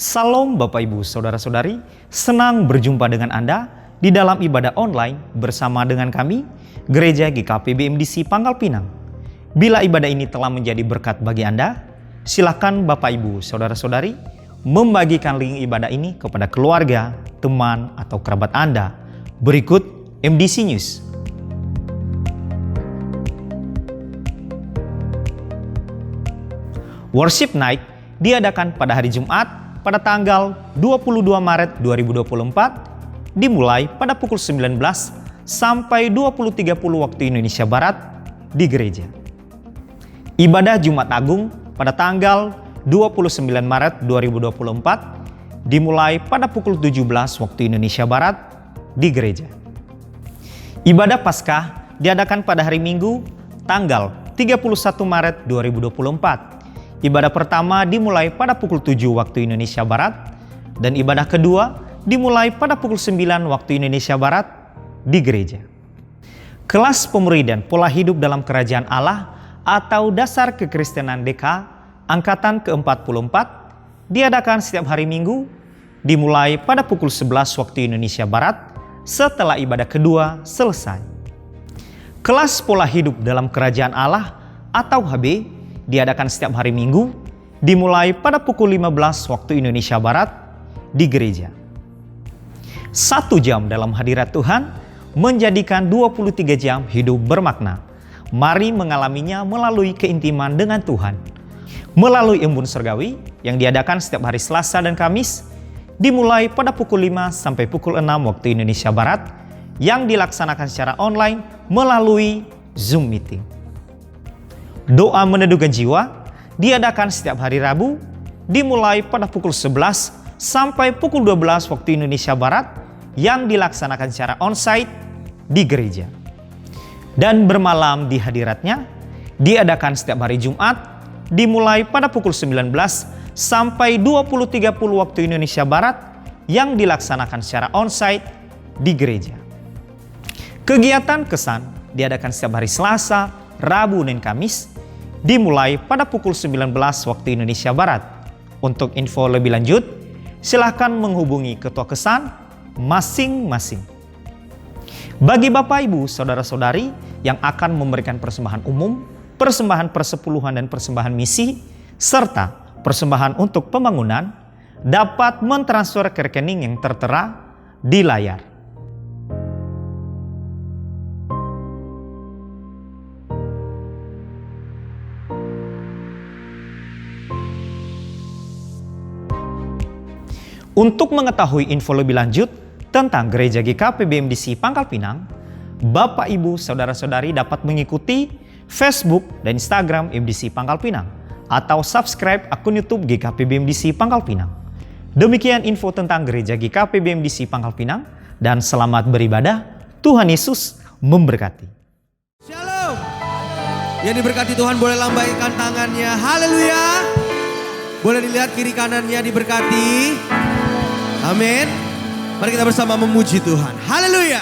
Salam Bapak Ibu Saudara-saudari, senang berjumpa dengan Anda di dalam ibadah online bersama dengan kami, Gereja GKP BMDC Pangkal Pinang. Bila ibadah ini telah menjadi berkat bagi Anda, silakan Bapak Ibu Saudara-saudari membagikan link ibadah ini kepada keluarga, teman, atau kerabat Anda. Berikut MDC News. Worship Night diadakan pada hari Jumat pada tanggal 22 Maret 2024 dimulai pada pukul 19 sampai 20.30 waktu Indonesia Barat di gereja. Ibadah Jumat Agung pada tanggal 29 Maret 2024 dimulai pada pukul 17 waktu Indonesia Barat di gereja. Ibadah Paskah diadakan pada hari Minggu tanggal 31 Maret 2024. Ibadah pertama dimulai pada pukul 7 waktu Indonesia Barat dan ibadah kedua dimulai pada pukul 9 waktu Indonesia Barat di gereja. Kelas pemuridan pola hidup dalam kerajaan Allah atau dasar kekristenan DK angkatan ke-44 diadakan setiap hari Minggu dimulai pada pukul 11 waktu Indonesia Barat setelah ibadah kedua selesai. Kelas pola hidup dalam kerajaan Allah atau HB diadakan setiap hari Minggu dimulai pada pukul 15 waktu Indonesia Barat di gereja. 1 jam dalam hadirat Tuhan menjadikan 23 jam hidup bermakna. Mari mengalaminya melalui keintiman dengan Tuhan. Melalui embun surgawi yang diadakan setiap hari Selasa dan Kamis dimulai pada pukul 5 sampai pukul 6 waktu Indonesia Barat yang dilaksanakan secara online melalui Zoom meeting. Doa meneduhkan jiwa diadakan setiap hari Rabu dimulai pada pukul 11 sampai pukul 12 waktu Indonesia Barat yang dilaksanakan secara onsite di gereja. Dan bermalam di hadiratnya diadakan setiap hari Jumat dimulai pada pukul 19 sampai 20.30 waktu Indonesia Barat yang dilaksanakan secara onsite di gereja. Kegiatan kesan diadakan setiap hari Selasa, Rabu, dan Kamis dimulai pada pukul 19 waktu Indonesia Barat. Untuk info lebih lanjut, silakan menghubungi ketua kesan masing-masing. Bagi Bapak Ibu Saudara-saudari yang akan memberikan persembahan umum, persembahan persepuluhan dan persembahan misi, serta persembahan untuk pembangunan, dapat mentransfer ke rekening yang tertera di layar. Untuk mengetahui info lebih lanjut tentang Gereja GKP BMDC Pangkal Pinang, Bapak Ibu Saudara-saudari dapat mengikuti Facebook dan Instagram MDC Pangkal Pinang atau subscribe akun YouTube GKP BMDC Pangkal Pinang. Demikian info tentang Gereja GKP BMDC Pangkal Pinang dan selamat beribadah. Tuhan Yesus memberkati. Shalom. Yang diberkati Tuhan boleh lambaikan tangannya. Haleluya. Boleh dilihat kiri kanannya diberkati. Amin. Mari kita bersama memuji Tuhan. Haleluya.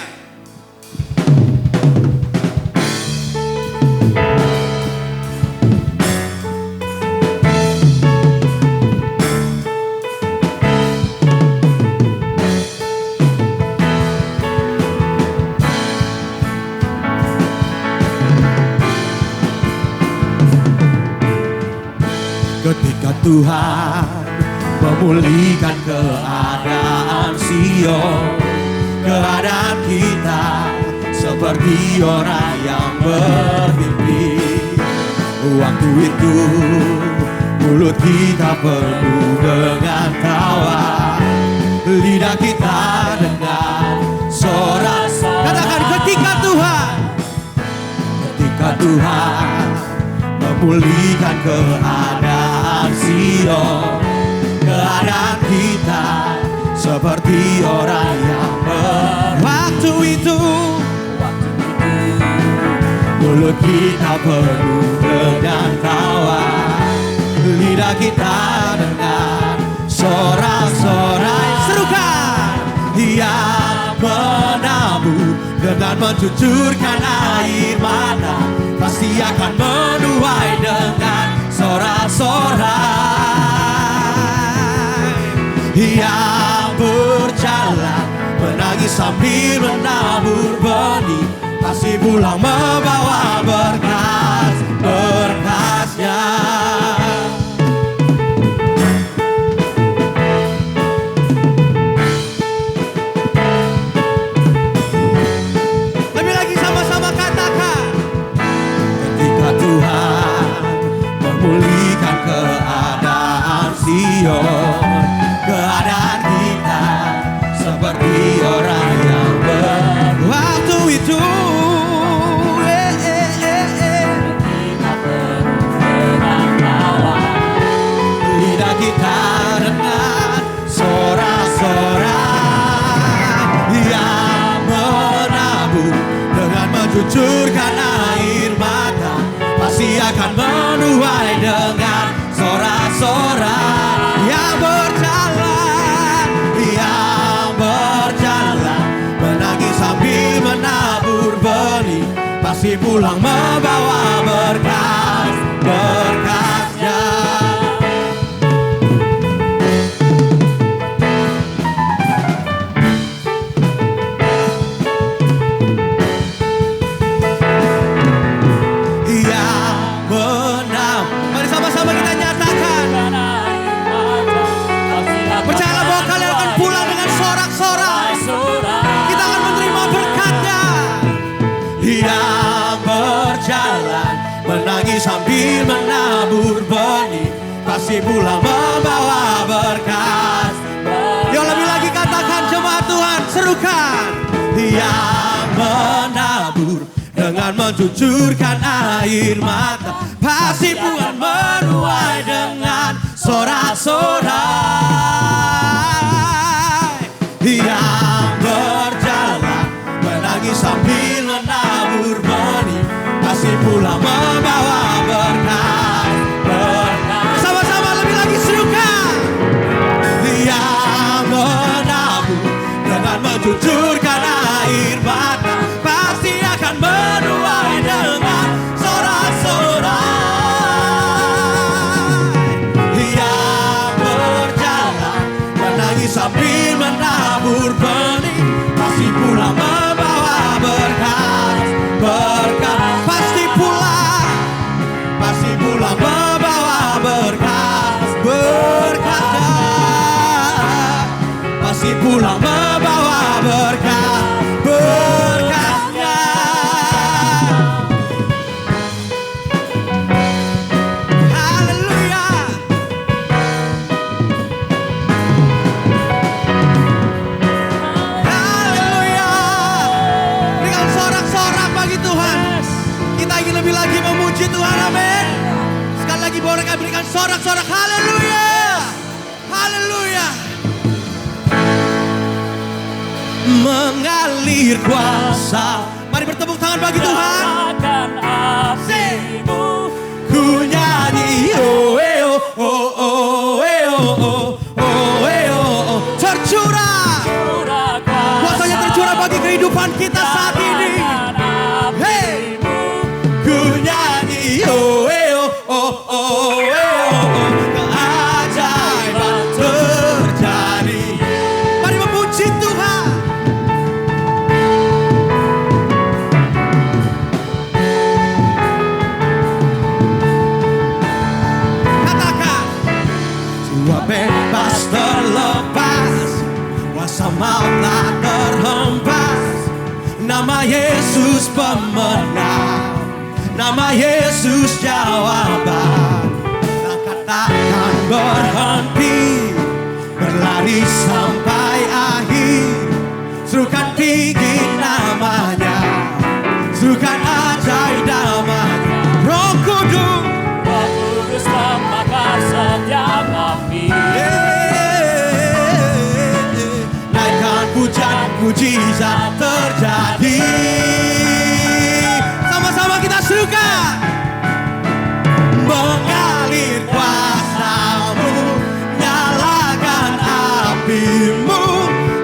Ketika Tuhan memulihkan keadaan Sion, keadaan kita seperti orang yang bermimpi. Waktu itu mulut kita penuh dengan tawa, lidah kita dengan sorak. Katakan ketika Tuhan memulihkan keadaan Sion, keadaan kita seperti orang yang waktu itu mulut kita penuh dengan tawa, lidah kita dengan sorak-sorai. Serukan, Dia menabur dengan mencucurkan air mata, pasti akan menuai dengan sorak-sorai. Ia berjalan menangis sambil menabur benih, pasti pulang membawa berkas-berkasnya. Lebih lagi sama-sama katakan. Ketika Tuhan memulihkan keadaan Sion, keadaan kita seperti orang yang waktu itu. Kita penuh dengan tawa, Lidah kita dengan sorak-sorak, yang menabur dengan mencucurkan air mata, pasti akan menuai dengan sorak-sorak. Yang berjalan menangis sambil menabur benih, pasti pulang membawa berkas-berkasnya. Ia menang. Mari sama-sama kita nyatakan. dan air mata, pasti akan Percayalah bahwa kalian akan pulang dengan sorak-sorak. Kita akan menerima berkatnya. Ia berjalan menangis sambil menabur benih, pasti pulang membawa berkat. Yuk lebih lagi katakan jemaat Tuhan, serukan. Ia menabur dengan mencucurkan air mata, pasti pulang menuai dengan sorak-sorai. Ia berjalan menangis sambil menabur benih, pasti pulang membawa berkat. Sama-sama lebih lagi serukan. Ia menabur dengan mencucurkan air mata, pasti akan menuai dengan sorak-sorai. Ia berjalan menangis sambil menabur benih, pasti pulang membawa berkat. Pasti pulang membawa berkatnya, pasti pulang membawa berkatnya. Haleluya. Haleluya. Berikan sorak-sorak bagi Tuhan. Kita ingin lebih lagi memuji Tuhan, amin. Sekali lagi boleh kami berikan sorak-sorak. Haleluya. Haleluya. Mengalir kuasa. Mari bertepuk tangan bagi Tuhan. akan apimu, Ku nyanyi oh eh oh oh oh eh oh oh oh eh oh oh. Tercurah. curah Kuasanya tercurah bagi kehidupan kita saat ini. Hey. Ku nyanyi oh eh oh oh oh eh oh oh. Keajaiban terjadi. Mari memuji Tuhan. Katakan. Jiwa bebas terlepas, kuasa maut tak terhempas. Nama Yesus pemenang, nama Yesus jawaban. Langkah takkan berhenti, berlari sampai akhir. Serukan tinggi namanya, serukan ajaib namanya. Roh Kudus, Roh Kudus membakar setiap api. naikkan pujian, mujizat terjadi. Sama-sama kita serukan. Mengalir kuasamu, nyalakan apimu.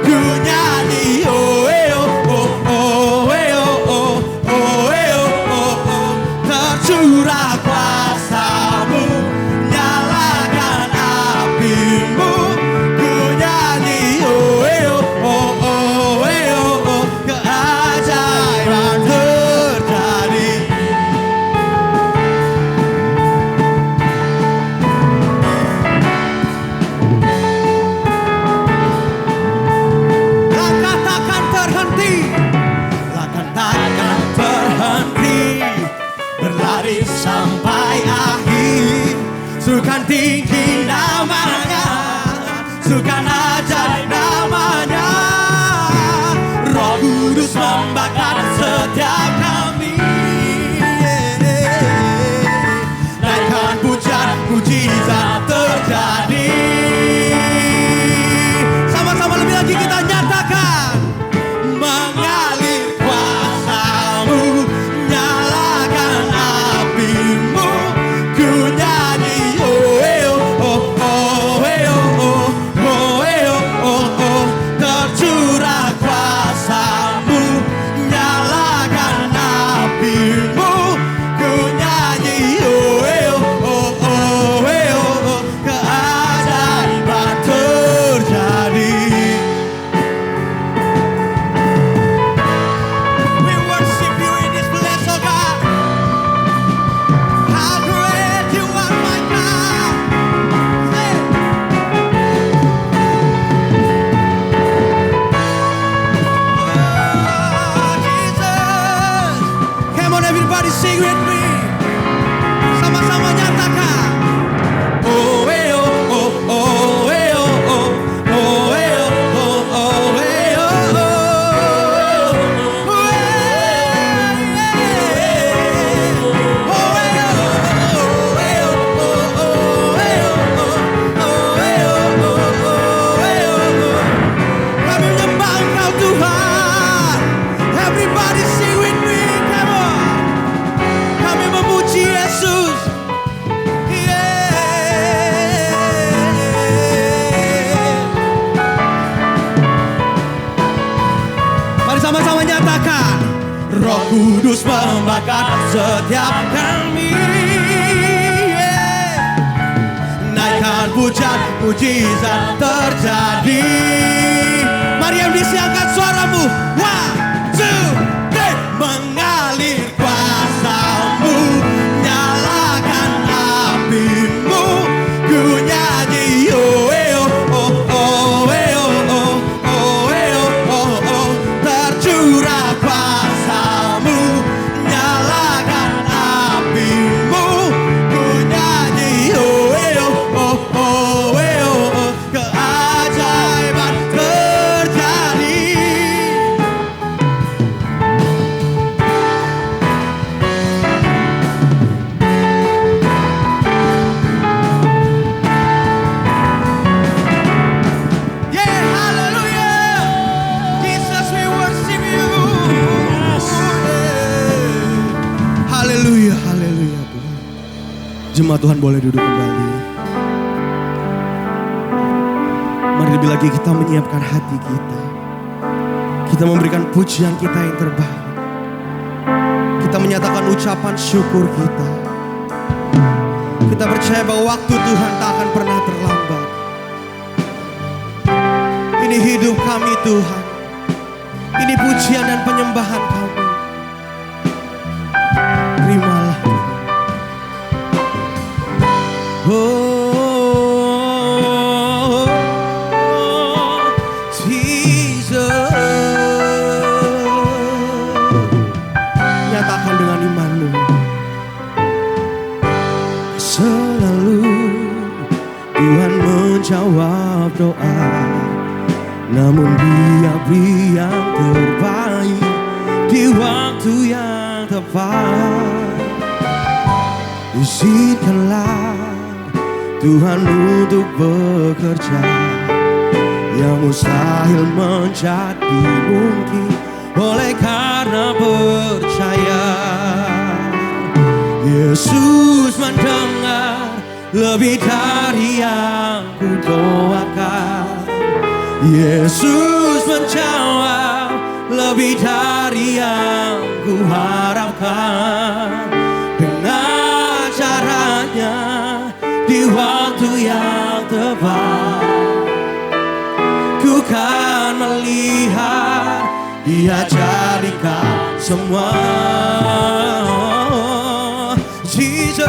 Ku nyanyi oh eh oh oh oh eh oh oh oh eh oh oh oh. Tercurah kuasamu, nyalakan apimu. Ku nyanyi sampai akhir. Sukan tinggi namanya, sukan ajaib namanya. Roh Kudus membakar setiap kami. Naikkan pujian, mujizat terjadi. Sama-sama lebih lagi kita nyatakan. Mengalir kuasa-Mu, nyalakan api-Mu, ku nyanyi oh oh oh oh oh oh oh. Tercurah kuasa-Mu, nyalakan api-Mu, ku nyanyi oh oh oh oh. Keajaiban terjadi. We worship You in this place, oh God. How great You are, my God. Say. Oh, Jesus. Come on, everybody, sing with me. Sama-sama nyatakan. Oh, oh, oh, oh, oh, oh. Oh, oh, oh, oh, Kami menyembah Engkau Tuhan. Everybody sing with me, come on. Kami memuji Yesus. Yeah. Mari sama-sama nyatakan. Roh Kudus membakar setiap kami. Yeah. Naikkan pujian, mujizat terjadi. Mari yang disiangkan suaramu. 1, 2, 3. Mengalir kuasa-Mu, nyalakan api-Mu, ku nyanyi oh oh oh oh oh oh. Tercurah kuasa-Mu, nyalakan api-Mu, ku nyanyi oh oh oh. Keajaiban terjadi. Yeah, hallelujah. Jesus, we worship You. Haleluya, haleluya Tuhan. Jemaat Tuhan boleh duduk kembali. Mari lebih lagi kita menyiapkan hati kita. Kita memberikan pujian kita yang terbaik. Kita menyatakan ucapan syukur kita. Kita percaya bahwa waktu Tuhan tak akan pernah terlambat. Ini hidup kami Tuhan. Ini pujian dan penyembahan kami. Terimalah Tuhan. Oh, Jesus. Nyatakan dengan imanmu. Selalu Tuhan menjawab doa. Namun Dia beri yang terbaik di waktu yang tepat. Izinkanlah Tuhan untuk bekerja, yang mustahil menjadi mungkin oleh karena percaya. Yesus mendengar lebih dari yang ku doakan. Yesus menjawab lebih dari yang ku harapkan. Dengan caranya di waktu yang tepat, ku kan melihat Dia jadikan semua. Jesus,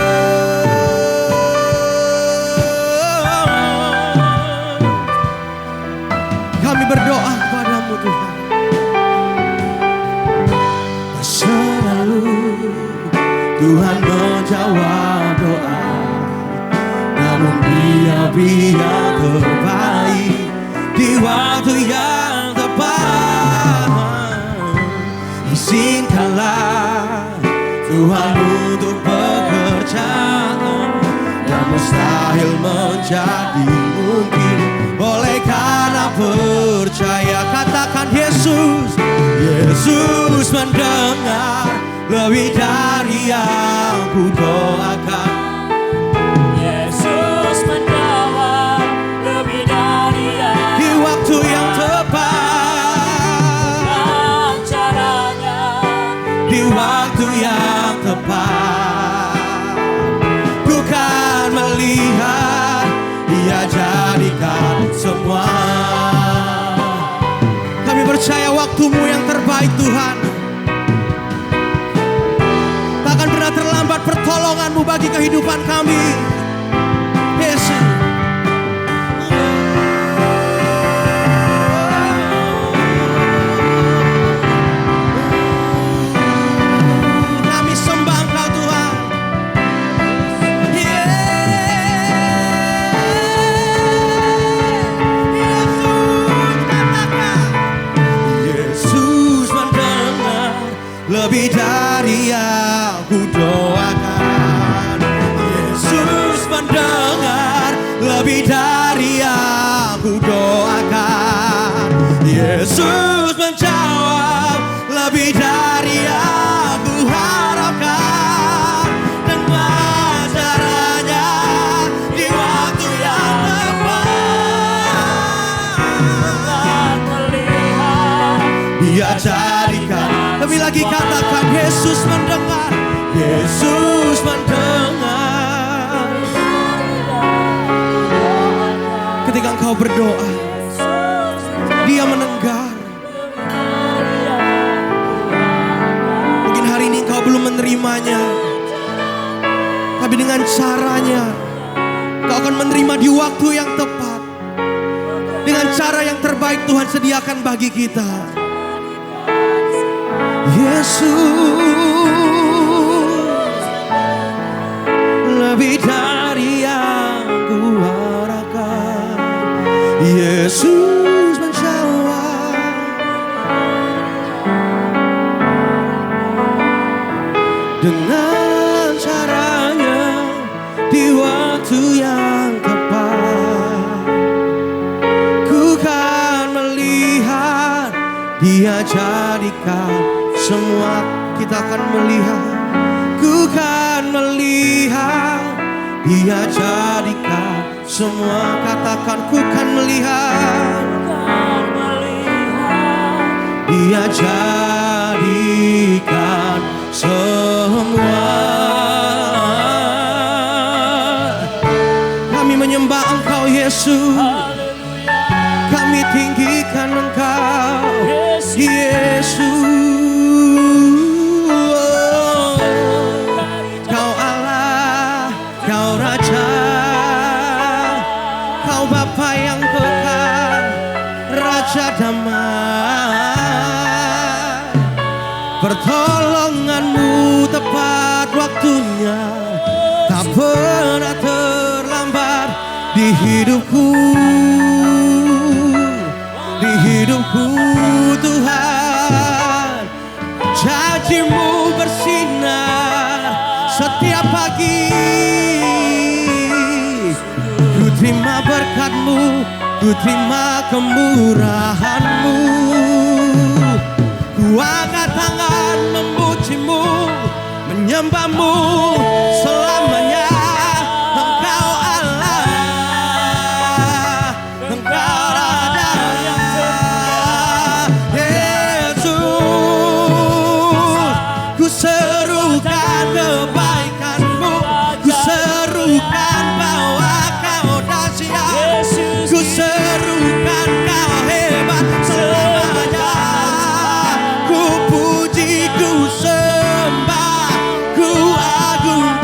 kami berdoa kepadamu Tuhan. Selalu Tuhan menjawab doa, namun Dia terbaik di waktu yang tepat. Izinkanlah Tuhan untuk bekerja yang mustahil menjadi mungkin oleh karena percaya. Katakan Yesus, Yesus mendengar lebih dari yang ku doakan. Yesus menjawab lebih dari yang Di waktu yang tepat, dengan caranya. di waktu yang tepat, ku kan melihat Dia jadikan semua. Kami percaya waktumu yang terbaik Tuhan, takkan pernah terlambat pertolonganmu bagi kehidupan kami. Yesus, kami sembah Engkau Tuhan. Yesus, katakan Yesus mendengar lebih dari yang ku doakan. Yesus mendengar lebih dari yang ku doakan. Yesus menjawab lebih dari yang ku harapkan. Dengan caranya di waktu yang tepat, Dan melihat Dia jadikan. Lebih lagi katakan Yesus mendengar, Yesus mendengar. Ketika engkau berdoa, Dia mendengar. Mungkin hari ini engkau belum menerimanya, tapi dengan caranya engkau akan menerima di waktu yang tepat, dengan cara yang terbaik Tuhan sediakan bagi kita. Yesus lebih dari yang ku harapkan. Yesus menjawab dengan caranya di waktu yang tepat. Ku kan melihat Dia jadikan semua. Kita akan melihat, ku kan melihat Dia jadikan semua. Katakan ku kan melihat Dia jadikan semua. Kami menyembah Engkau Yesus, kami tinggikan Engkau Yesus. Kau Allah, Kau Raja, Kau Bapa yang kekal, Raja damai. Pertolonganmu tepat waktunya, tak pernah terlambat di hidupku, di hidupku Tuhan. Janji-Mu bersinar setiap pagi. Ku terima berkat-Mu, ku terima kemurahan-Mu. Ku angkat tangan memuji-Mu, menyembah-Mu selamanya. Engkau Allah, Engkau Raja. Yesus, ku serukan kebaikan-Mu, ku serukan bahwa Kau dahsyat, ku serukan Kau hebat selamanya. Ku puji, ku sembah, ku agung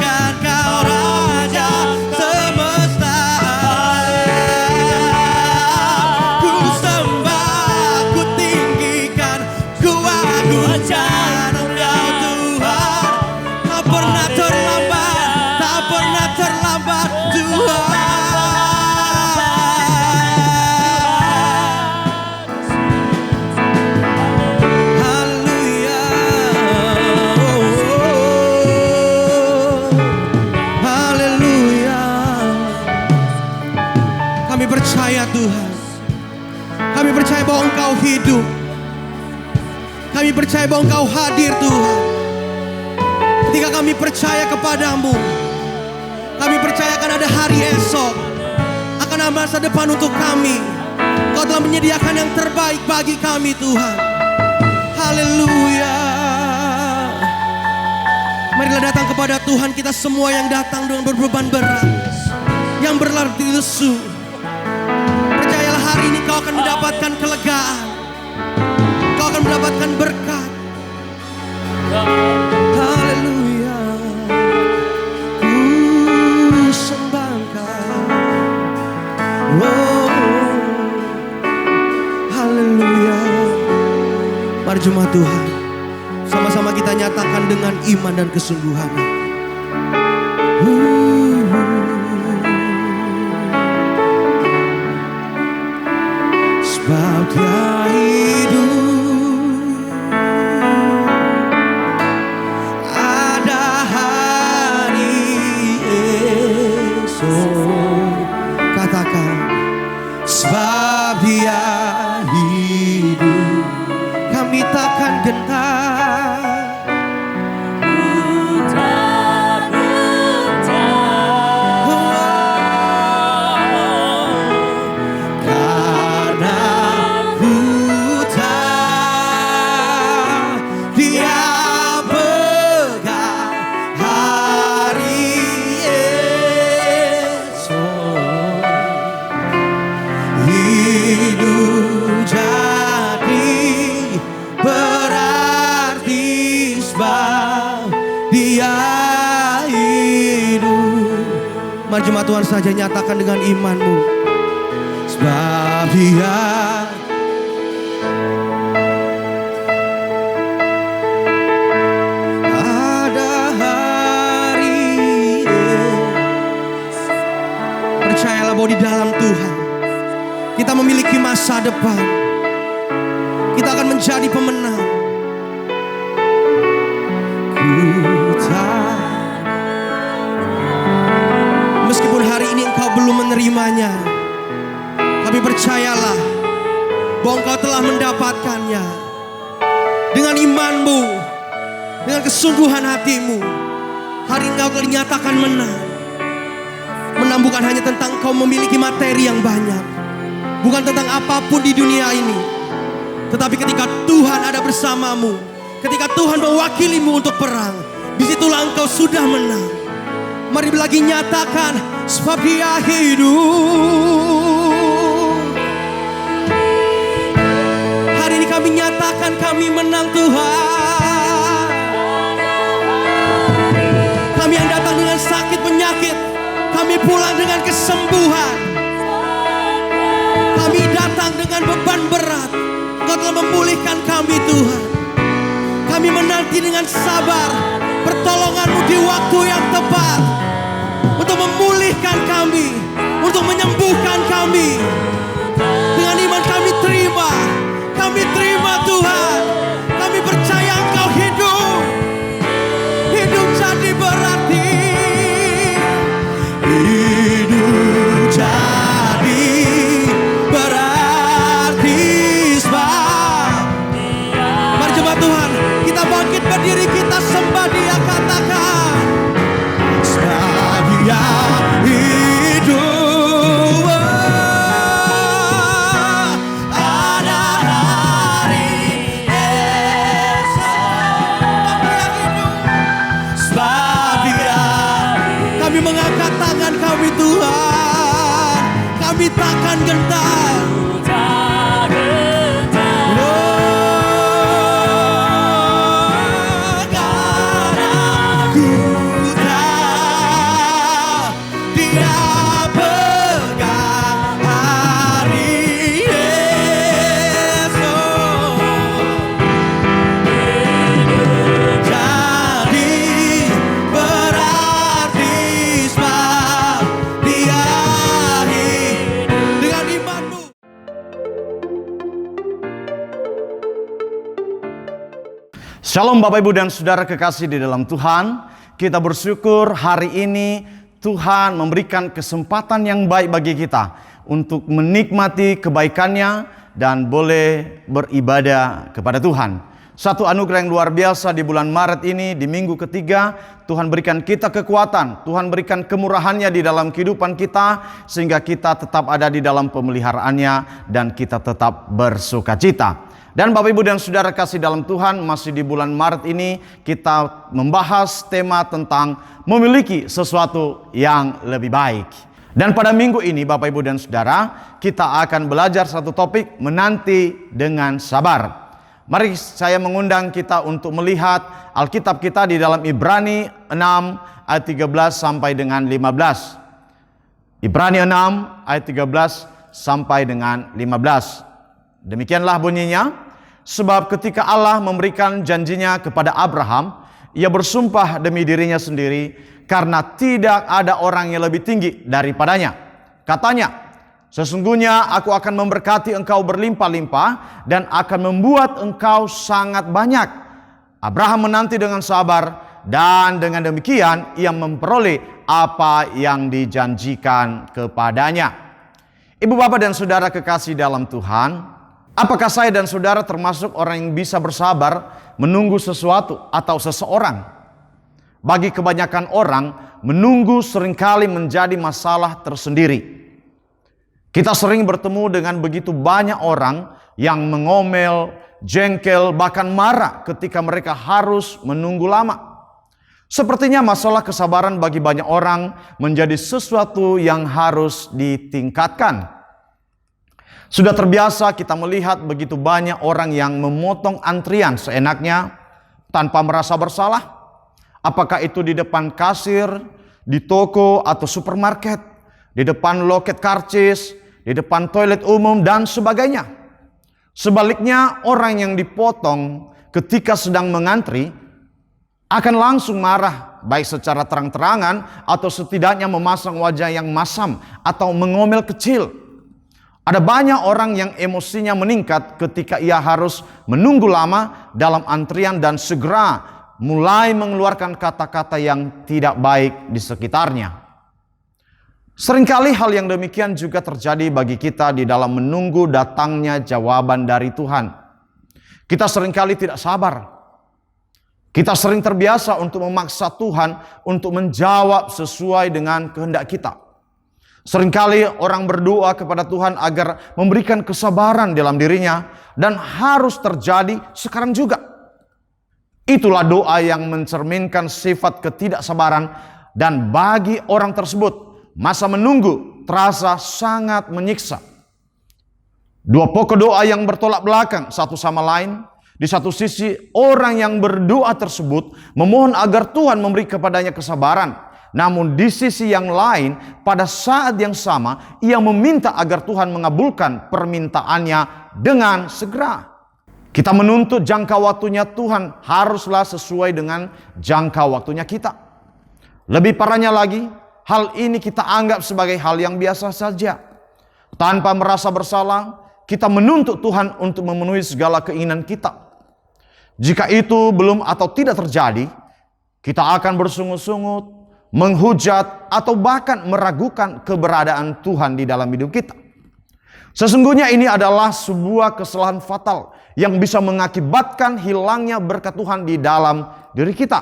Engkau hidup. Kami percaya bahwa Engkau hadir Tuhan. Ketika kami percaya kepadamu, kami percaya akan ada hari esok, akan ada masa depan untuk kami. Kau telah menyediakan yang terbaik bagi kami Tuhan. Haleluya. Marilah datang kepada Tuhan kita semua yang datang dengan berbeban berat, yang berlatih lesu. Percayalah hari ini kau akan mendapatkan kelegaan. Kau akan mendapatkan berkat. Haleluya. Ku sembahkan. Oh, haleluya. Mari jemaat Tuhan, sama-sama kita nyatakan dengan iman dan kesungguhan. Sebab Dia hidup, ada hari esok. Katakan, sebab Dia hidup, kami takkan gentar. Mari jemaat Tuhan saja nyatakan dengan imanmu. Sebab Dia ada hari. Percayalah bahwa di dalam Tuhan kita memiliki masa depan. Kita akan menjadi pemenang. Meskipun hari ini engkau belum menerimanya, tapi percayalah bahwa engkau telah mendapatkannya. Dengan imanmu, dengan kesungguhan hatimu, hari ini engkau telah dinyatakan menang. Menang bukan hanya tentang engkau memiliki materi yang banyak, bukan tentang apapun di dunia ini, tetapi ketika Tuhan ada bersamamu, ketika Tuhan mewakilimu untuk perang, disitulah engkau sudah menang. Mari lagi nyatakan, sebab Dia hidup. Hari ini kami nyatakan kami menang Tuhan. Kami yang datang dengan sakit penyakit, kami pulang dengan kesembuhan. Kami datang dengan beban berat, Engkau telah memulihkan kami Tuhan. Kami menanti dengan sabar pertolongan-Mu di waktu yang tepat, untuk memulihkan kami, untuk menyembuhkan kami. Dengan iman kami terima Tuhan. Kami percaya Engkau hidup. Hidup jadi berarti. Hidup jadi berarti sebab. Mari jemaat Tuhan, kita bangkit berdiri, kita sembah Dia, katakan, sebab Dia hidup. Ada hari esok. Sebab Dia, kami mengangkat tangan kami Tuhan, kami takkan gentar. Shalom Bapak Ibu dan Saudara kekasih di dalam Tuhan. Kita bersyukur hari ini Tuhan memberikan kesempatan yang baik bagi kita untuk menikmati kebaikan-Nya dan boleh beribadah kepada Tuhan. Satu anugerah yang luar biasa di bulan Maret ini, di minggu ketiga, Tuhan berikan kita kekuatan, Tuhan berikan kemurahannya di dalam kehidupan kita, sehingga kita tetap ada di dalam pemeliharaannya dan kita tetap bersukacita. Dan Bapak Ibu dan Saudara kasih dalam Tuhan, masih di bulan Maret ini kita membahas tema tentang memiliki sesuatu yang lebih baik. Dan pada minggu ini Bapak Ibu dan Saudara, kita akan belajar satu topik, menanti dengan sabar. Mari saya mengundang kita untuk melihat Alkitab kita di dalam Ibrani 6 ayat 13 sampai dengan 15. Ibrani 6 ayat 13 sampai dengan 15. Demikianlah bunyinya, sebab ketika Allah memberikan janjinya kepada Abraham, ia bersumpah demi dirinya sendiri, karena tidak ada orang yang lebih tinggi daripadanya. Katanya, sesungguhnya aku akan memberkati engkau berlimpah-limpah dan akan membuat engkau sangat banyak. Abraham menanti dengan sabar dan dengan demikian ia memperoleh apa yang dijanjikan kepadanya. Ibu, bapak dan saudara kekasih dalam Tuhan, apakah saya dan saudara termasuk orang yang bisa bersabar menunggu sesuatu atau seseorang? Bagi kebanyakan orang, menunggu seringkali menjadi masalah tersendiri. Kita sering bertemu dengan begitu banyak orang yang mengomel, jengkel, bahkan marah ketika mereka harus menunggu lama. Sepertinya masalah kesabaran bagi banyak orang menjadi sesuatu yang harus ditingkatkan. Sudah terbiasa kita melihat begitu banyak orang yang memotong antrian seenaknya tanpa merasa bersalah. Apakah itu di depan kasir, di toko atau supermarket, di depan loket karcis, di depan toilet umum dan sebagainya. Sebaliknya, orang yang dipotong ketika sedang mengantri akan langsung marah, baik secara terang-terangan atau setidaknya memasang wajah yang masam atau mengomel kecil. Ada banyak orang yang emosinya meningkat ketika ia harus menunggu lama dalam antrian dan segera mulai mengeluarkan kata-kata yang tidak baik di sekitarnya. Seringkali hal yang demikian juga terjadi bagi kita di dalam menunggu datangnya jawaban dari Tuhan. Kita seringkali tidak sabar. Kita sering terbiasa untuk memaksa Tuhan untuk menjawab sesuai dengan kehendak kita. Seringkali orang berdoa kepada Tuhan agar memberikan kesabaran dalam dirinya dan harus terjadi sekarang juga. Itulah doa yang mencerminkan sifat ketidaksabaran, dan bagi orang tersebut masa menunggu terasa sangat menyiksa. Dua pokok doa yang bertolak belakang satu sama lain. Di satu sisi, orang yang berdoa tersebut memohon agar Tuhan memberi kepadanya kesabaran. Namun di sisi yang lain, pada saat yang sama, ia meminta agar Tuhan mengabulkan permintaannya dengan segera. Kita menuntut jangka waktunya Tuhan haruslah sesuai dengan jangka waktunya kita. Lebih parahnya lagi, hal ini kita anggap sebagai hal yang biasa saja. Tanpa merasa bersalah, kita menuntut Tuhan untuk memenuhi segala keinginan kita. Jika itu belum atau tidak terjadi, kita akan bersungut-sungut, menghujat, atau bahkan meragukan keberadaan Tuhan di dalam hidup kita. Sesungguhnya ini adalah sebuah kesalahan fatal yang bisa mengakibatkan hilangnya berkat Tuhan di dalam diri kita.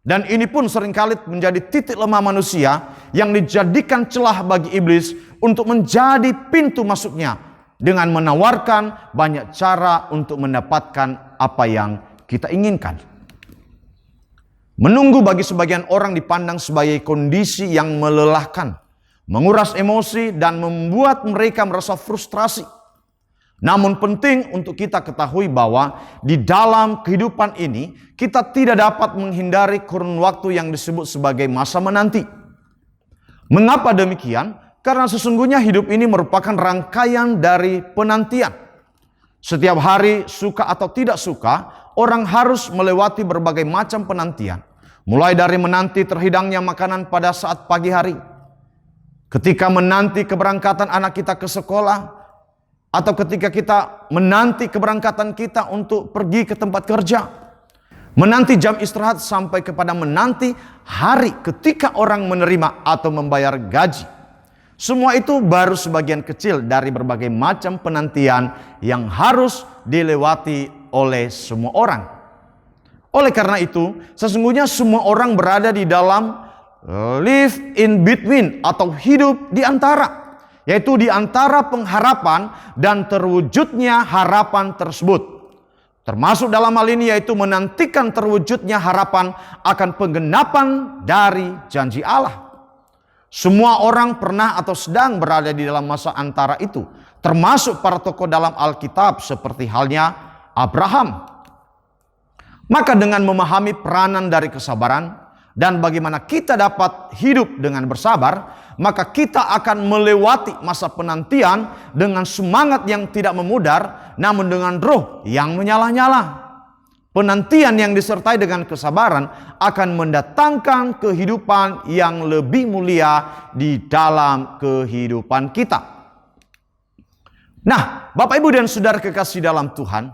Dan ini pun seringkali menjadi titik lemah manusia yang dijadikan celah bagi iblis untuk menjadi pintu masuknya dengan menawarkan banyak cara untuk mendapatkan apa yang kita inginkan. Menunggu bagi sebagian orang dipandang sebagai kondisi yang melelahkan, menguras emosi dan membuat mereka merasa frustrasi. Namun penting untuk kita ketahui bahwa di dalam kehidupan ini kita tidak dapat menghindari kurun waktu yang disebut sebagai masa menanti. Mengapa demikian? Karena sesungguhnya hidup ini merupakan rangkaian dari penantian. Setiap hari, suka atau tidak suka, orang harus melewati berbagai macam penantian. Mulai dari menanti terhidangnya makanan pada saat pagi hari, ketika menanti keberangkatan anak kita ke sekolah, atau ketika kita menanti keberangkatan kita untuk pergi ke tempat kerja, menanti jam istirahat, sampai kepada menanti hari ketika orang menerima atau membayar gaji. Semua itu baru sebagian kecil dari berbagai macam penantian yang harus dilewati oleh semua orang. Oleh karena itu, sesungguhnya semua orang berada di dalam live in between atau hidup di antara, yaitu di antara pengharapan dan terwujudnya harapan tersebut. Termasuk dalam hal ini yaitu menantikan terwujudnya harapan akan penggenapan dari janji Allah. Semua orang pernah atau sedang berada di dalam masa antara itu, termasuk para tokoh dalam Alkitab seperti halnya Abraham. Maka dengan memahami peranan dari kesabaran dan bagaimana kita dapat hidup dengan bersabar, maka kita akan melewati masa penantian dengan semangat yang tidak memudar, namun dengan roh yang menyala-nyala. Penantian yang disertai dengan kesabaran akan mendatangkan kehidupan yang lebih mulia di dalam kehidupan kita. Nah, Bapak Ibu dan Saudara kekasih dalam Tuhan,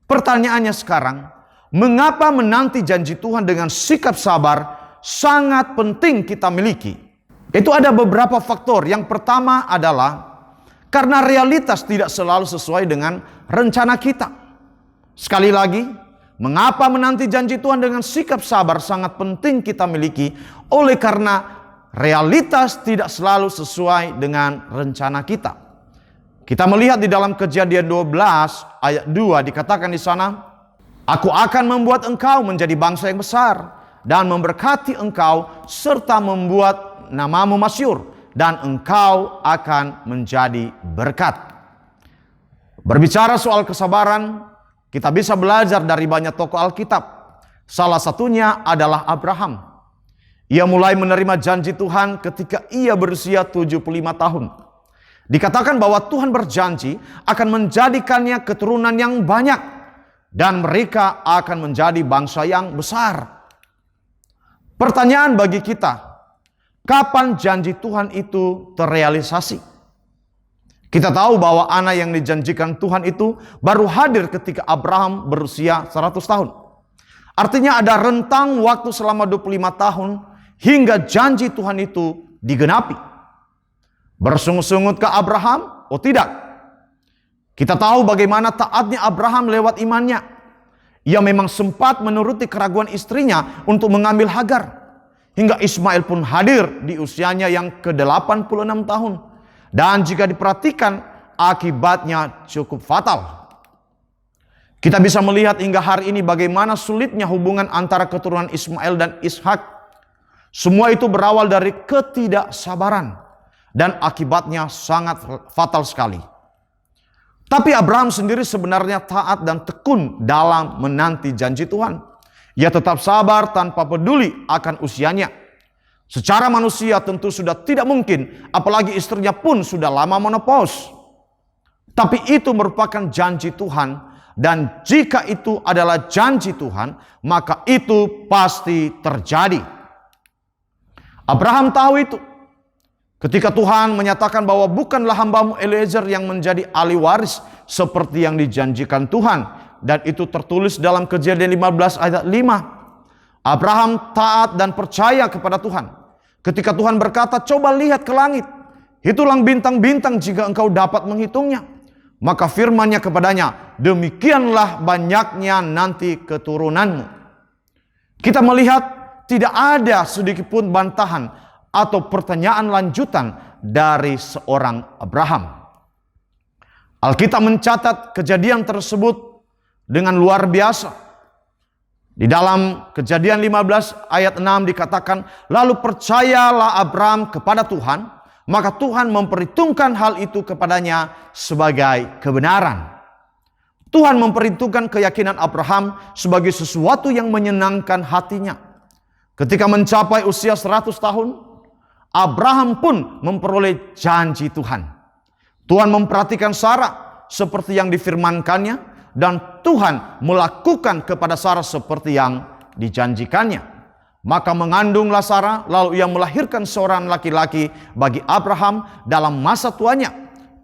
pertanyaannya sekarang, mengapa menanti janji Tuhan dengan sikap sabar sangat penting kita miliki? Itu ada beberapa faktor. Yang pertama adalah karena realitas tidak selalu sesuai dengan rencana kita. Sekali lagi, mengapa menanti janji Tuhan dengan sikap sabar sangat penting kita miliki? Oleh karena realitas tidak selalu sesuai dengan rencana kita. Kita melihat di dalam Kejadian 12 ayat 2 dikatakan di sana, "Aku akan membuat engkau menjadi bangsa yang besar dan memberkati engkau serta membuat namamu masyhur dan engkau akan menjadi berkat." Berbicara soal kesabaran, kita bisa belajar dari banyak tokoh Alkitab. Salah satunya adalah Abraham. Ia mulai menerima janji Tuhan ketika ia berusia 75 tahun. Dikatakan bahwa Tuhan berjanji akan menjadikannya keturunan yang banyak dan mereka akan menjadi bangsa yang besar. Pertanyaan bagi kita, kapan janji Tuhan itu terrealisasi? Kita tahu bahwa anak yang dijanjikan Tuhan itu baru hadir ketika Abraham berusia 100 tahun. Artinya ada rentang waktu selama 25 tahun hingga janji Tuhan itu digenapi. Bersungut-sungut ke Abraham? Oh tidak. Kita tahu bagaimana taatnya Abraham lewat imannya. Ia memang sempat menuruti keraguan istrinya untuk mengambil Hagar. Hingga Ismail pun hadir di usianya yang ke-86 tahun. Dan jika diperhatikan, akibatnya cukup fatal. Kita bisa melihat hingga hari ini bagaimana sulitnya hubungan antara keturunan Ismail dan Ishak. Semua itu berawal dari ketidaksabaran. Dan akibatnya sangat fatal sekali. Tapi Abraham sendiri sebenarnya taat dan tekun dalam menanti janji Tuhan. Ia tetap sabar tanpa peduli akan usianya. Secara manusia tentu sudah tidak mungkin, apalagi istrinya pun sudah lama menopause. Tapi itu merupakan janji Tuhan, dan jika itu adalah janji Tuhan, maka itu pasti terjadi. Abraham tahu itu. Ketika Tuhan menyatakan bahwa bukanlah hambamu Eliezer yang menjadi ahli waris seperti yang dijanjikan Tuhan. Dan itu tertulis dalam Kejadian 15 ayat 5. Abraham taat dan percaya kepada Tuhan. Ketika Tuhan berkata, "Coba lihat ke langit, hitunglah bintang-bintang jika engkau dapat menghitungnya." Maka firman-Nya kepadanya, "Demikianlah banyaknya nanti keturunanmu." Kita melihat tidak ada sedikit pun bantahan atau pertanyaan lanjutan dari seorang Abraham. Alkitab mencatat kejadian tersebut dengan luar biasa. Di dalam Kejadian 15 ayat 6 dikatakan, "Lalu percayalah Abraham kepada Tuhan, maka Tuhan memperhitungkan hal itu kepadanya sebagai kebenaran." Tuhan memperhitungkan keyakinan Abraham sebagai sesuatu yang menyenangkan hatinya. Ketika mencapai usia 100 tahun, Abraham pun memperoleh janji Tuhan. Tuhan memperhatikan Sarah seperti yang difirmankannya, dan Tuhan melakukan kepada Sarah seperti yang dijanjikannya. Maka mengandunglah Sarah, lalu ia melahirkan seorang laki-laki bagi Abraham dalam masa tuanya,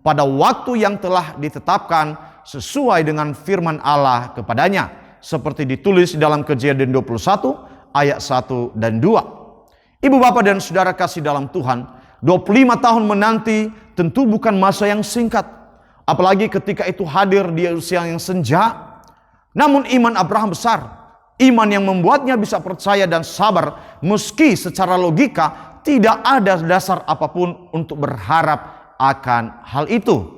pada waktu yang telah ditetapkan sesuai dengan firman Allah kepadanya, seperti ditulis dalam Kejadian 21 ayat 1 dan 2. Ibu, bapak, dan saudara kasih dalam Tuhan, 25 tahun menanti tentu bukan masa yang singkat. Apalagi ketika itu hadir di usia yang senja. Namun iman Abraham besar. Iman yang membuatnya bisa percaya dan sabar meski secara logika tidak ada dasar apapun untuk berharap akan hal itu.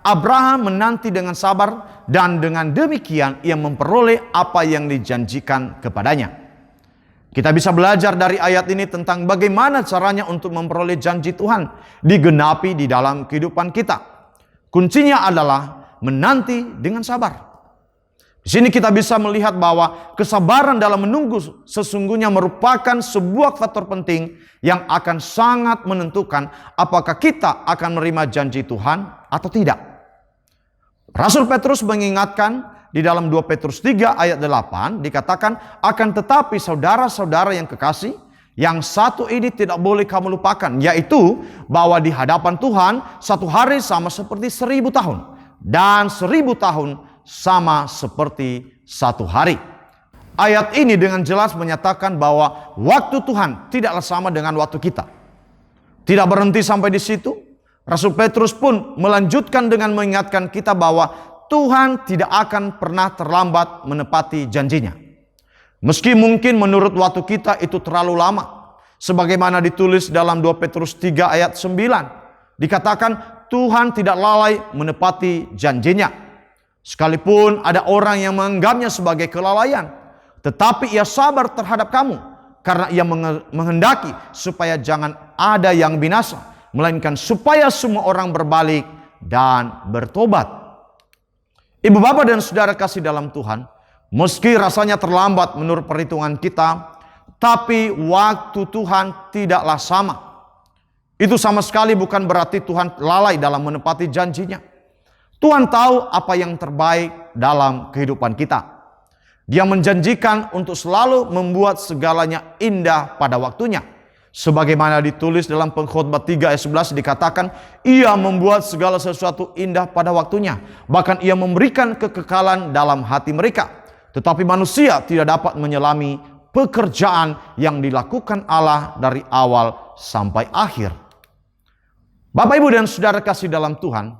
Abraham menanti dengan sabar dan dengan demikian ia memperoleh apa yang dijanjikan kepadanya. Kita bisa belajar dari ayat ini tentang bagaimana caranya untuk memperoleh janji Tuhan digenapi di dalam kehidupan kita. Kuncinya adalah menanti dengan sabar. Di sini kita bisa melihat bahwa kesabaran dalam menunggu sesungguhnya merupakan sebuah faktor penting yang akan sangat menentukan apakah kita akan menerima janji Tuhan atau tidak. Rasul Petrus mengingatkan di dalam 2 Petrus 3 ayat 8 dikatakan, akan tetapi saudara-saudara yang kekasih, yang satu ini tidak boleh kamu lupakan, yaitu bahwa di hadapan Tuhan satu hari sama seperti 1000 tahun dan 1000 tahun sama seperti satu hari. Ayat ini dengan jelas menyatakan bahwa waktu Tuhan tidaklah sama dengan waktu kita. Tidak berhenti sampai di situ. Rasul Petrus pun melanjutkan dengan mengingatkan kita bahwa Tuhan tidak akan pernah terlambat menepati janjinya. Meski mungkin menurut waktu kita itu terlalu lama. Sebagaimana ditulis dalam 2 Petrus 3 ayat 9. Dikatakan Tuhan tidak lalai menepati janjinya. Sekalipun ada orang yang menganggapnya sebagai kelalaian. Tetapi ia sabar terhadap kamu. Karena ia menghendaki supaya jangan ada yang binasa. Melainkan supaya semua orang berbalik dan bertobat. Ibu bapak dan saudara kasih dalam Tuhan. Meski rasanya terlambat menurut perhitungan kita, tapi waktu Tuhan tidaklah sama. Itu sama sekali bukan berarti Tuhan lalai dalam menepati janjinya. Tuhan tahu apa yang terbaik dalam kehidupan kita. Dia menjanjikan untuk selalu membuat segalanya indah pada waktunya. Sebagaimana ditulis dalam Pengkhotbah 3 ayat 11 dikatakan, ia membuat segala sesuatu indah pada waktunya. Bahkan ia memberikan kekekalan dalam hati mereka. Tetapi manusia tidak dapat menyelami pekerjaan yang dilakukan Allah dari awal sampai akhir. Bapak, Ibu, dan saudara kasih dalam Tuhan,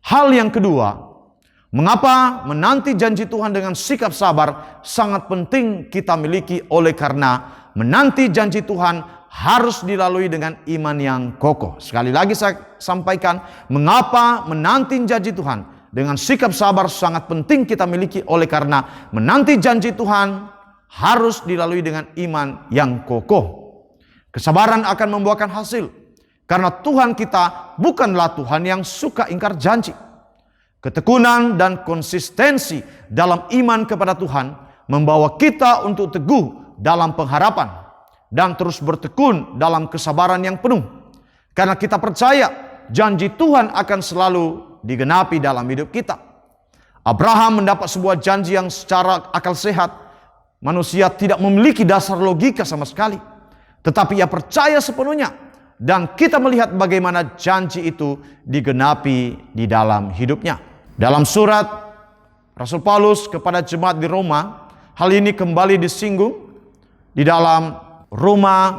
hal yang kedua, mengapa menanti janji Tuhan dengan sikap sabar sangat penting kita miliki, oleh karena menanti janji Tuhan harus dilalui dengan iman yang kokoh. Sekali lagi saya sampaikan, mengapa menanti janji Tuhan dengan sikap sabar sangat penting kita miliki, oleh karena menanti janji Tuhan harus dilalui dengan iman yang kokoh. Kesabaran akan membuahkan hasil. Karena Tuhan kita bukanlah Tuhan yang suka ingkar janji. Ketekunan dan konsistensi dalam iman kepada Tuhan membawa kita untuk teguh dalam pengharapan dan terus bertekun dalam kesabaran yang penuh. Karena kita percaya janji Tuhan akan selalu digenapi dalam hidup kita. Abraham mendapat sebuah janji yang secara akal sehat manusia tidak memiliki dasar logika sama sekali. Tetapi ia percaya sepenuhnya. Dan kita melihat bagaimana janji itu digenapi di dalam hidupnya. Dalam surat Rasul Paulus kepada jemaat di Roma, hal ini kembali disinggung di dalam Roma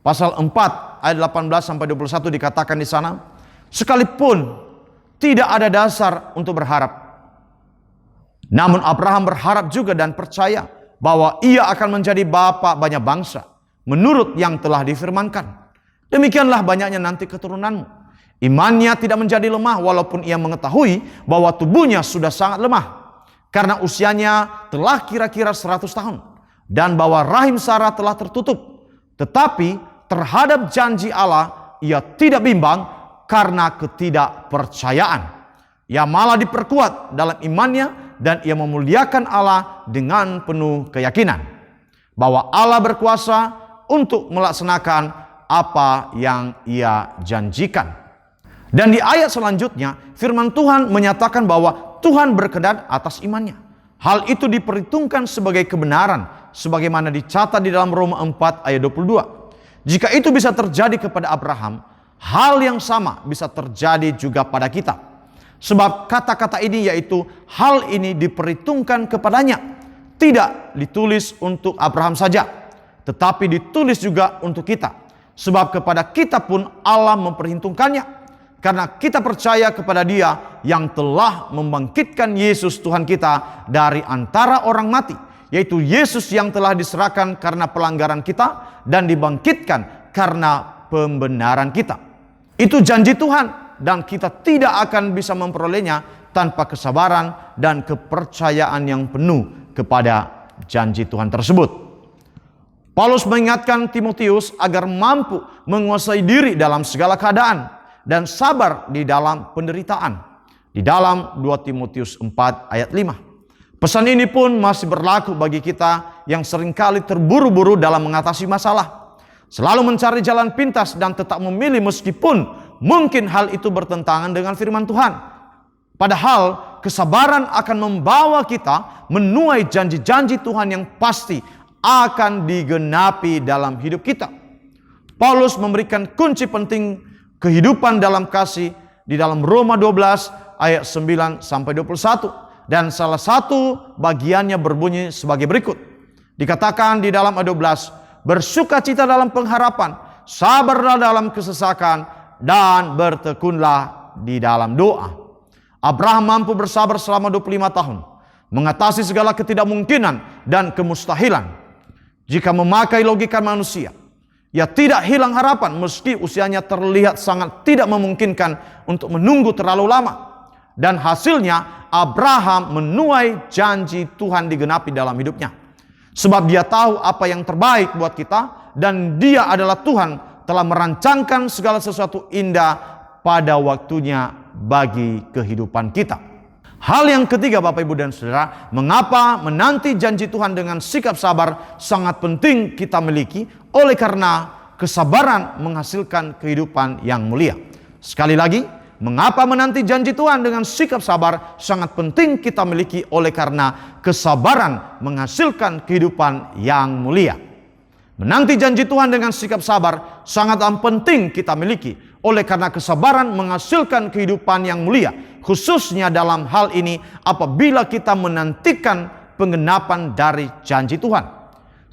pasal 4 ayat 18 sampai 21 dikatakan di sana, sekalipun tidak ada dasar untuk berharap, namun Abraham berharap juga dan percaya bahwa ia akan menjadi bapa banyak bangsa menurut yang telah difirmankan. Demikianlah banyaknya nanti keturunanmu. Imannya tidak menjadi lemah walaupun ia mengetahui bahwa tubuhnya sudah sangat lemah karena usianya telah kira-kira 100 tahun dan bahwa rahim Sarah telah tertutup. Tetapi terhadap janji Allah ia tidak bimbang karena ketidakpercayaan. Ia malah diperkuat dalam imannya dan ia memuliakan Allah dengan penuh keyakinan bahwa Allah berkuasa untuk melaksanakan apa yang ia janjikan. Dan di ayat selanjutnya firman Tuhan menyatakan bahwa Tuhan berkenan atas imannya. Hal itu diperhitungkan sebagai kebenaran sebagaimana dicatat di dalam Roma 4 ayat 22. Jika itu bisa terjadi kepada Abraham, hal yang sama bisa terjadi juga pada kita. Sebab kata-kata ini yaitu hal ini diperhitungkan kepadanya tidak ditulis untuk Abraham saja, tetapi ditulis juga untuk kita. Sebab kepada kita pun Allah memperhitungkannya. Karena kita percaya kepada Dia yang telah membangkitkan Yesus Tuhan kita dari antara orang mati. Yaitu Yesus yang telah diserahkan karena pelanggaran kita dan dibangkitkan karena pembenaran kita. Itu janji Tuhan dan kita tidak akan bisa memperolehnya tanpa kesabaran dan kepercayaan yang penuh kepada janji Tuhan tersebut. Paulus mengingatkan Timotius agar mampu menguasai diri dalam segala keadaan dan sabar di dalam penderitaan. Di dalam 2 Timotius 4 ayat 5. Pesan ini pun masih berlaku bagi kita yang seringkali terburu-buru dalam mengatasi masalah. Selalu mencari jalan pintas dan tetap memilih meskipun mungkin hal itu bertentangan dengan firman Tuhan. Padahal kesabaran akan membawa kita menuai janji-janji Tuhan yang pasti akan digenapi dalam hidup kita. Paulus memberikan kunci penting kehidupan dalam kasih di dalam Roma 12 ayat 9 sampai 21 dan salah satu bagiannya berbunyi sebagai berikut. Dikatakan di dalam ayat 12, bersukacita dalam pengharapan, sabarlah dalam kesesakan dan bertekunlah di dalam doa. Abraham mampu bersabar selama 25 tahun, mengatasi segala ketidakmungkinan dan kemustahilan. Jika memakai logika manusia, ia tidak hilang harapan meski usianya terlihat sangat tidak memungkinkan untuk menunggu terlalu lama. Dan hasilnya Abraham menuai janji Tuhan digenapi dalam hidupnya. Sebab dia tahu apa yang terbaik buat kita dan dia adalah Tuhan telah merancangkan segala sesuatu indah pada waktunya bagi kehidupan kita. Hal yang ketiga Bapak Ibu dan Saudara, mengapa menanti janji Tuhan dengan sikap sabar sangat penting kita miliki oleh karena kesabaran menghasilkan kehidupan yang mulia. Sekali lagi, mengapa menanti janji Tuhan dengan sikap sabar sangat penting kita miliki oleh karena kesabaran menghasilkan kehidupan yang mulia. Menanti janji Tuhan dengan sikap sabar sangat penting kita miliki oleh karena kesabaran menghasilkan kehidupan yang mulia, khususnya dalam hal ini apabila kita menantikan penggenapan dari janji Tuhan.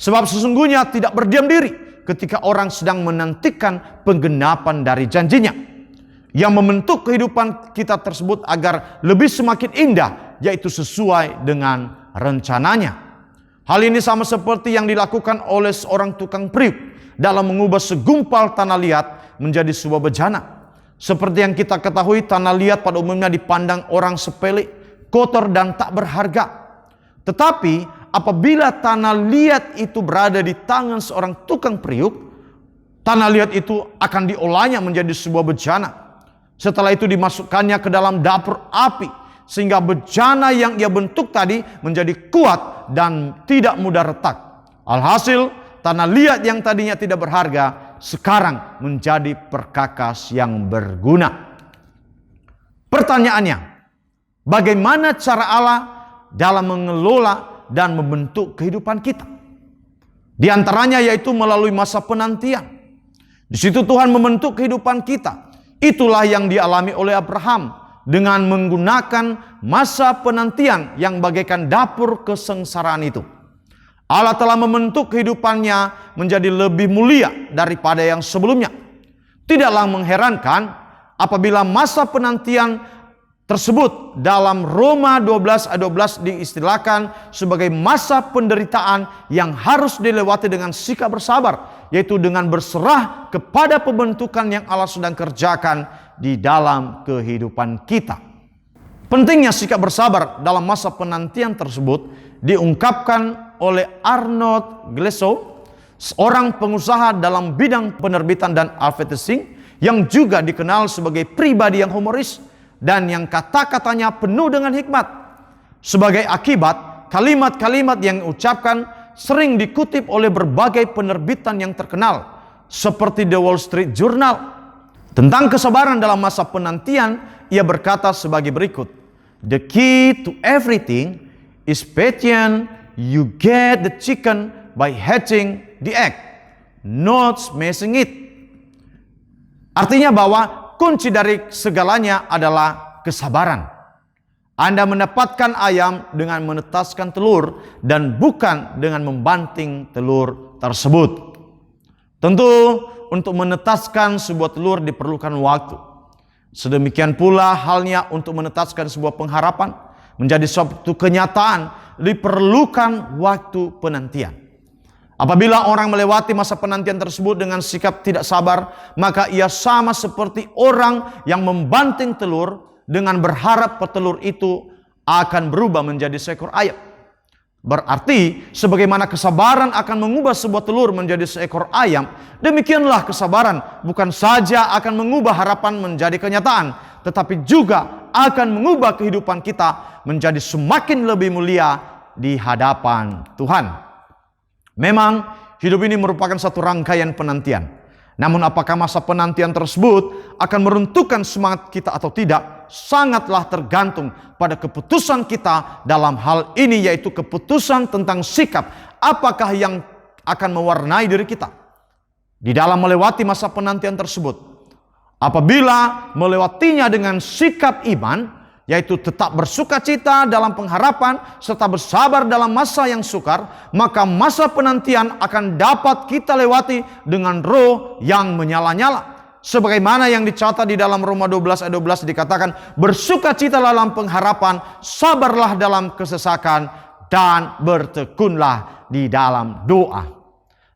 Sebab sesungguhnya tidak berdiam diri ketika orang sedang menantikan penggenapan dari janjinya yang membentuk kehidupan kita tersebut agar lebih semakin indah, yaitu sesuai dengan rencananya. Hal ini sama seperti yang dilakukan oleh seorang tukang periuk dalam mengubah segumpal tanah liat menjadi sebuah bejana. Seperti yang kita ketahui, tanah liat pada umumnya dipandang orang sepele, kotor dan tak berharga. Tetapi apabila tanah liat itu berada di tangan seorang tukang periuk, tanah liat itu akan diolahnya menjadi sebuah bejana. Setelah itu dimasukkannya ke dalam dapur api, sehingga bejana yang ia bentuk tadi menjadi kuat dan tidak mudah retak. Alhasil, tanah liat yang tadinya tidak berharga sekarang menjadi perkakas yang berguna. Pertanyaannya, bagaimana cara Allah dalam mengelola dan membentuk kehidupan kita? Di antaranya yaitu melalui masa penantian. Di situ Tuhan membentuk kehidupan kita. Itulah yang dialami oleh Abraham dengan menggunakan masa penantian yang bagaikan dapur kesengsaraan itu. Allah telah membentuk kehidupannya menjadi lebih mulia daripada yang sebelumnya. Tidaklah mengherankan apabila masa penantian tersebut dalam Roma 12 ayat 12 diistilahkan sebagai masa penderitaan yang harus dilewati dengan sikap bersabar, yaitu dengan berserah kepada pembentukan yang Allah sedang kerjakan di dalam kehidupan kita. Pentingnya sikap bersabar dalam masa penantian tersebut diungkapkan oleh Arnold Glesow, seorang pengusaha dalam bidang penerbitan dan advertising yang juga dikenal sebagai pribadi yang humoris dan yang kata-katanya penuh dengan hikmat. Sebagai akibat, kalimat-kalimat yang diucapkan sering dikutip oleh berbagai penerbitan yang terkenal seperti The Wall Street Journal. Tentang kesabaran dalam masa penantian, ia berkata sebagai berikut: "The key to everything is patience. You get the chicken by hatching the egg, not smashing it." Artinya bahwa kunci dari segalanya adalah kesabaran. Anda mendapatkan ayam dengan menetaskan telur dan bukan dengan membanting telur tersebut. Tentu untuk menetaskan sebuah telur diperlukan waktu. Sedemikian pula halnya untuk menetaskan sebuah pengharapan menjadi suatu kenyataan diperlukan waktu penantian. Apabila orang melewati masa penantian tersebut dengan sikap tidak sabar, maka ia sama seperti orang yang membanting telur dengan berharap petelur itu akan berubah menjadi seekor ayam. Berarti sebagaimana kesabaran akan mengubah sebuah telur menjadi seekor ayam, demikianlah kesabaran bukan saja akan mengubah harapan menjadi kenyataan, tetapi juga akan mengubah kehidupan kita menjadi semakin lebih mulia di hadapan Tuhan. Memang hidup ini merupakan satu rangkaian penantian. Namun apakah masa penantian tersebut akan meruntuhkan semangat kita atau tidak, sangatlah tergantung pada keputusan kita dalam hal ini, yaitu keputusan tentang sikap apakah yang akan mewarnai diri kita di dalam melewati masa penantian tersebut. Apabila melewatinya dengan sikap iman, yaitu tetap bersukacita dalam pengharapan serta bersabar dalam masa yang sukar, maka masa penantian akan dapat kita lewati dengan roh yang menyala-nyala. Sebagaimana yang dicatat di dalam Roma 12 ayat 12 dikatakan, bersukacita dalam pengharapan, sabarlah dalam kesesakan, dan bertekunlah di dalam doa.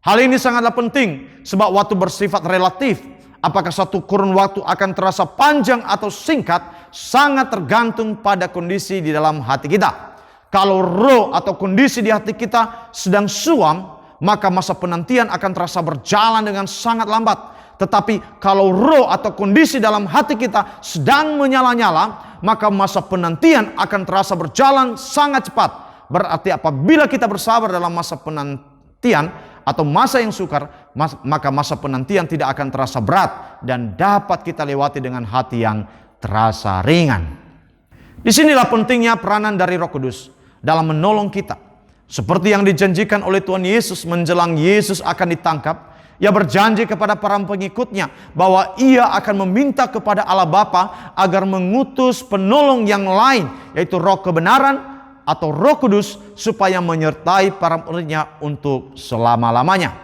Hal ini sangatlah penting sebab waktu bersifat relatif. Apakah satu kurun waktu akan terasa panjang atau singkat sangat tergantung pada kondisi di dalam hati kita. Kalau roh atau kondisi di hati kita sedang suam, maka masa penantian akan terasa berjalan dengan sangat lambat. Tetapi kalau roh atau kondisi dalam hati kita sedang menyala-nyala, maka masa penantian akan terasa berjalan sangat cepat. Berarti apabila kita bersabar dalam masa penantian atau masa yang sukar, maka masa penantian tidak akan terasa berat dan dapat kita lewati dengan hati yang terasa ringan. Disinilah pentingnya peranan dari Roh Kudus dalam menolong kita. Seperti yang dijanjikan oleh Tuhan Yesus menjelang Yesus akan ditangkap, Ia berjanji kepada para pengikutnya bahwa Ia akan meminta kepada Allah Bapa agar mengutus penolong yang lain, yaitu Roh kebenaran atau Roh Kudus, supaya menyertai para muridnya untuk selama-lamanya.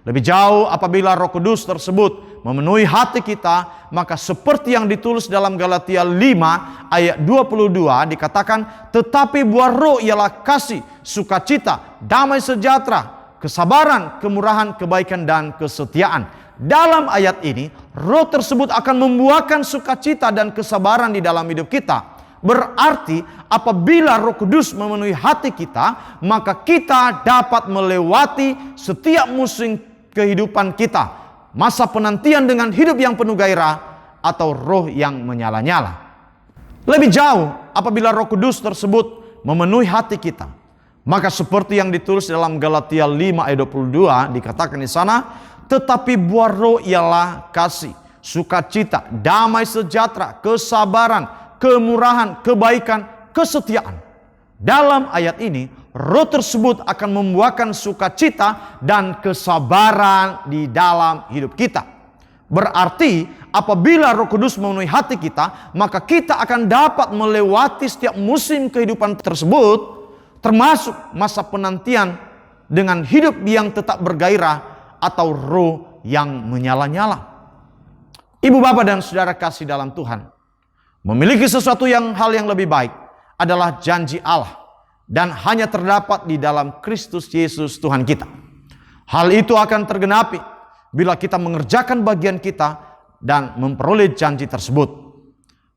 Lebih jauh, apabila Roh Kudus tersebut memenuhi hati kita, maka seperti yang ditulis dalam Galatia 5 ayat 22 dikatakan, tetapi buah roh ialah kasih, sukacita, damai sejahtera, kesabaran, kemurahan, kebaikan, dan kesetiaan. Dalam ayat ini, roh tersebut akan membuahkan sukacita dan kesabaran di dalam hidup kita. Berarti apabila Roh Kudus memenuhi hati kita, maka kita dapat melewati setiap musim kehidupan kita, masa penantian dengan hidup yang penuh gairah atau roh yang menyala-nyala. Lebih jauh, apabila Roh Kudus tersebut memenuhi hati kita, maka seperti yang ditulis dalam Galatia 5 ayat 22 dikatakan di sana, tetapi buah roh ialah kasih, sukacita, damai sejahtera, kesabaran, kemurahan, kebaikan, kesetiaan. Dalam ayat ini, roh tersebut akan membuahkan sukacita dan kesabaran di dalam hidup kita. Berarti apabila Roh Kudus memenuhi hati kita, maka kita akan dapat melewati setiap musim kehidupan tersebut, termasuk masa penantian dengan hidup yang tetap bergairah atau roh yang menyala-nyala. Ibu, bapak, dan saudara kasih dalam Tuhan, memiliki sesuatu hal yang lebih baik adalah janji Allah dan hanya terdapat di dalam Kristus Yesus Tuhan kita. Hal itu akan tergenapi bila kita mengerjakan bagian kita dan memperoleh janji tersebut.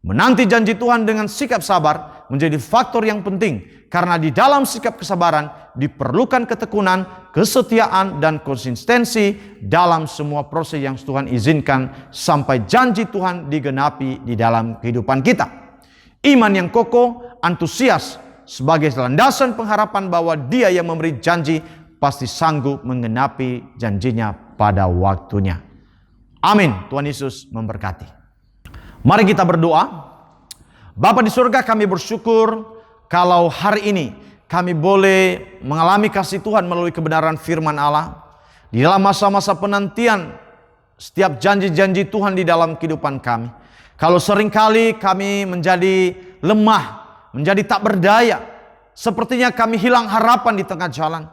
Menanti janji Tuhan dengan sikap sabar menjadi faktor yang penting, karena di dalam sikap kesabaran diperlukan ketekunan, kesetiaan, dan konsistensi dalam semua proses yang Tuhan izinkan sampai janji Tuhan digenapi di dalam kehidupan kita. Iman yang kokoh, antusias sebagai landasan pengharapan bahwa Dia yang memberi janji pasti sanggup menggenapi janjinya pada waktunya. Amin. Tuhan Yesus memberkati. Mari kita berdoa. Bapa di surga, kami bersyukur kalau hari ini kami boleh mengalami kasih Tuhan melalui kebenaran firman Allah. Di dalam masa-masa penantian setiap janji-janji Tuhan di dalam kehidupan kami. Kalau seringkali kami menjadi lemah, menjadi tak berdaya, sepertinya kami hilang harapan di tengah jalan.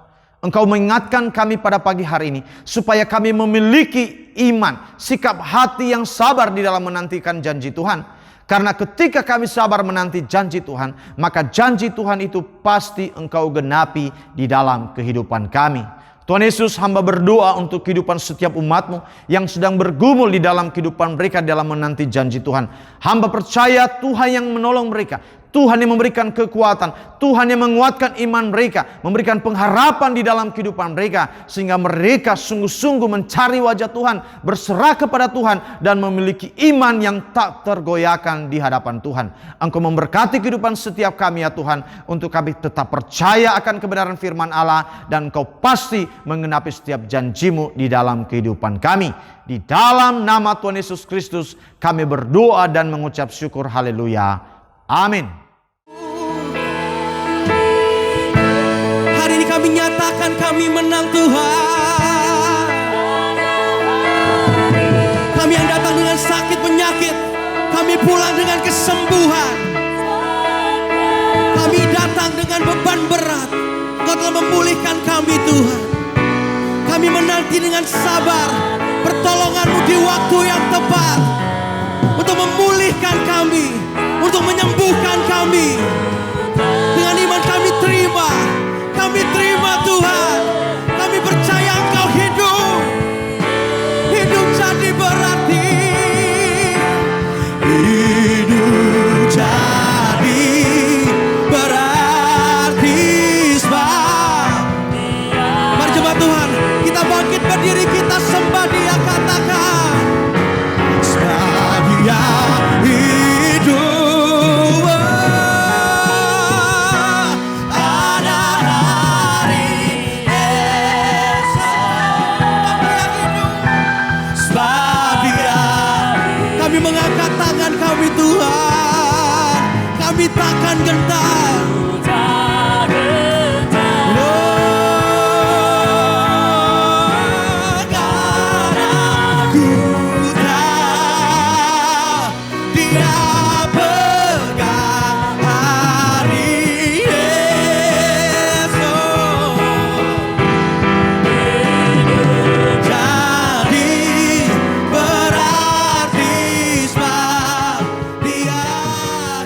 Engkau mengingatkan kami pada pagi hari ini supaya kami memiliki iman, sikap hati yang sabar di dalam menantikan janji Tuhan. Karena ketika kami sabar menanti janji Tuhan, maka janji Tuhan itu pasti Engkau genapi di dalam kehidupan kami. Tuhan Yesus, hamba berdoa untuk kehidupan setiap umat-Mu yang sedang bergumul di dalam kehidupan mereka dalam menanti janji Tuhan. Hamba percaya Tuhan yang menolong mereka, Tuhan yang memberikan kekuatan, Tuhan yang menguatkan iman mereka, memberikan pengharapan di dalam kehidupan mereka, sehingga mereka sungguh-sungguh mencari wajah Tuhan, berserah kepada Tuhan, dan memiliki iman yang tak tergoyahkan di hadapan Tuhan. Engkau memberkati kehidupan setiap kami ya Tuhan, untuk kami tetap percaya akan kebenaran firman Allah, dan Engkau pasti menggenapi setiap janji-Mu di dalam kehidupan kami. Di dalam nama Tuhan Yesus Kristus kami berdoa dan mengucap syukur. Haleluya. Amin. Hari ini kami nyatakan kami menang Tuhan. Kami yang datang dengan sakit penyakit, kami pulang dengan kesembuhan. Kami datang dengan beban berat, Engkau telah memulihkan kami Tuhan. Kami menanti dengan sabar pertolongan-Mu di waktu yang tepat, untuk memulihkan kami, untuk menyembuhkan kami. Dengan iman kami terima Tuhan. Kami percaya Engkau hidup jadi berarti. Hidup jadi berarti sebab. Mari jemaat Tuhan, kita bangkit berdiri, kita sembah Dia, katakan sebab Dia hidup. Tuhan, kami takkan gentar. Karena Ku tahu Dia pegang hari esok. Jadi berarti sebab Dia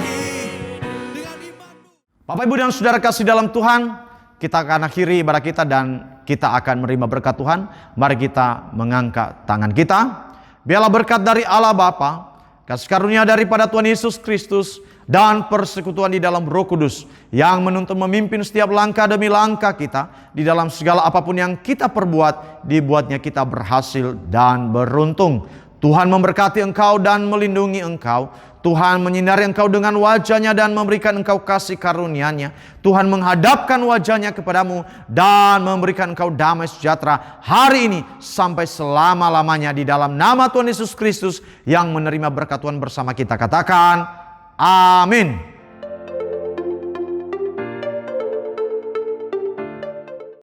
hidup. Dengan iman-Mu. Bapak, Ibu, dan Saudara kasih dalam Tuhan, kita akan akhiri ibadah kita dan kita akan menerima berkat Tuhan. Mari kita mengangkat tangan kita. Biarlah berkat dari Allah Bapa, kasih karunia daripada Tuhan Yesus Kristus, dan persekutuan di dalam Roh Kudus yang menuntun memimpin setiap langkah demi langkah kita di dalam segala apapun yang kita perbuat, dibuatnya kita berhasil dan beruntung. Tuhan memberkati engkau dan melindungi engkau. Tuhan menyinari engkau dengan wajah-Nya dan memberikan engkau kasih karunia-Nya. Tuhan menghadapkan wajah-Nya kepadamu dan memberikan engkau damai sejahtera hari ini sampai selama-lamanya. Di dalam nama Tuhan Yesus Kristus yang menerima berkat Tuhan bersama kita katakan amin.